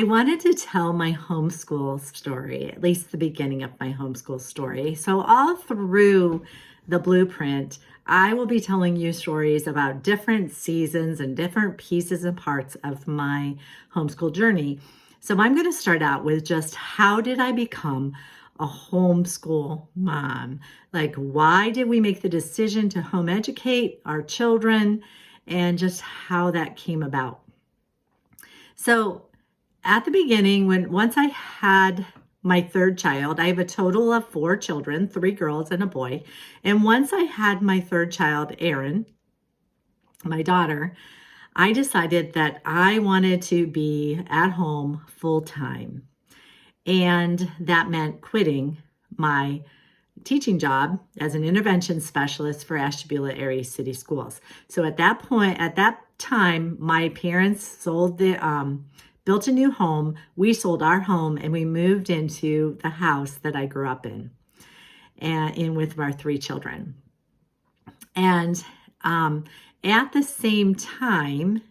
I wanted to tell my homeschool story, at least the beginning of my homeschool story. So, all through the blueprint, I will be telling you stories about different seasons and different pieces and parts of my homeschool journey. So, I'm going to start out with just how did I become a homeschool mom? Like, why did we make the decision to home educate our children and just how that came about? So, at the beginning, once I had my third child, I have a total of 4 children, 3 girls and a boy. And once I had my third child, Erin, my daughter, I decided that I wanted to be at home full time. And that meant quitting my teaching job as an intervention specialist for Ashtabula area city schools. So at that time, my parents built a new home. We sold our home and we moved into the house that I grew up in, and with our 3 children. And at the same time,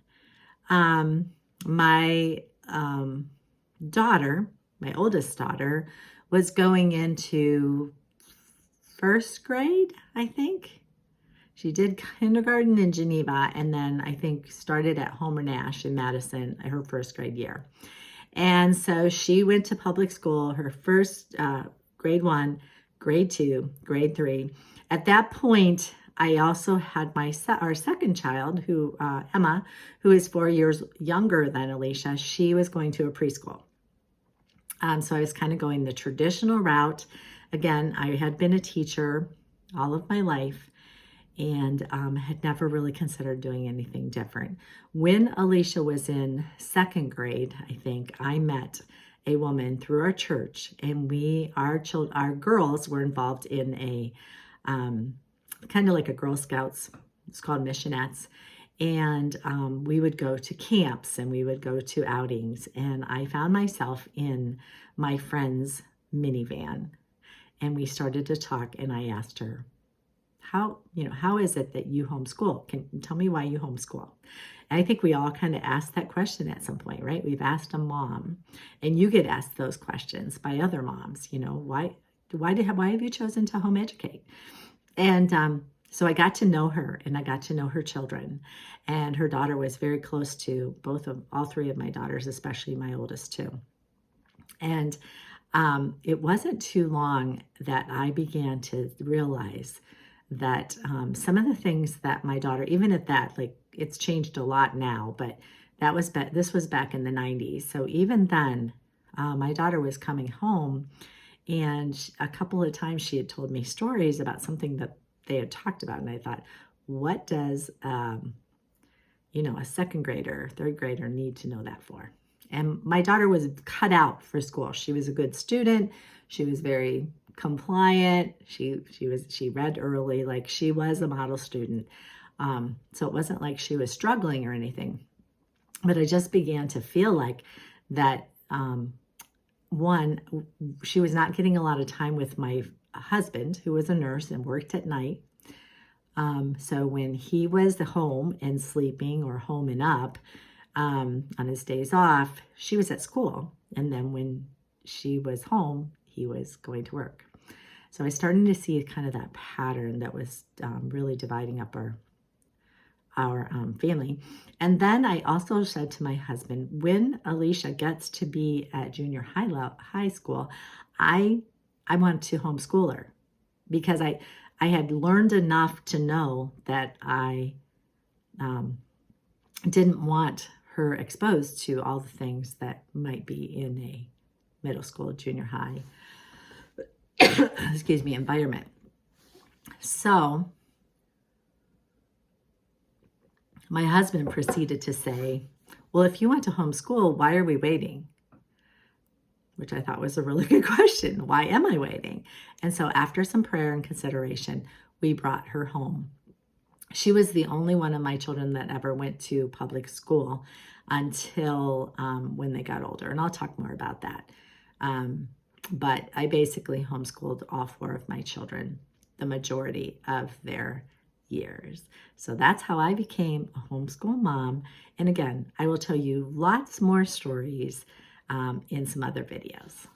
my daughter, my oldest daughter, was going into first grade, I think. She did kindergarten in Geneva and then I think started at Homer Nash in Madison her first grade year. And so she went to public school, her first grade 1, grade 2, grade 3. At that point, I also had our second child, Emma, who is 4 years younger than Alicia. She was going to a preschool. So I was kind of going the traditional route. Again, I had been a teacher all of my life and had never really considered doing anything different. When Alicia was in second grade, I think, I met a woman through our church, and our girls were involved in a kind of like a Girl Scouts. It's called Missionettes. And we would go to camps and we would go to outings. And I found myself in my friend's minivan. And we started to talk, and I asked her, how is it that you homeschool? Can you tell me why you homeschool? And I think we all kind of asked that question at some point, right? We've asked a mom, and you get asked those questions by other moms. Why have you chosen to home educate? And so I got to know her, and I got to know her children, and her daughter was very close to all 3 of my daughters, especially my oldest 2. And it wasn't too long that I began to realize that some of the things that my daughter, even at that, like it's changed a lot now, but this was back in the 90s. So even then, my daughter was coming home, and a couple of times she had told me stories about something that they had talked about. And I thought, what does, a second grader, third grader need to know that for? And my daughter was cut out for school. She was a good student. She was very compliant. She read early, like she was a model student. So it wasn't like she was struggling or anything. But I just began to feel like that, one, she was not getting a lot of time with my husband, who was a nurse and worked at night. So when he was home and sleeping or home and up on his days off, she was at school. And then when she was home, he was going to work. So I started to see kind of that pattern that was really dividing up our family. And then I also said to my husband, when Alicia gets to be at junior high school, I want to homeschool her, because I had learned enough to know that I didn't want her exposed to all the things that might be in a middle school, junior high, environment. So my husband proceeded to say, well, if you want to homeschool, why are we waiting? Which I thought was a really good question. Why am I waiting? And so after some prayer and consideration, we brought her home. She was the only one of my children that ever went to public school until when they got older. And I'll talk more about that. But I basically homeschooled all 4 of my children the majority of their years. So that's how I became a homeschool mom. And again, I will tell you lots more stories in some other videos.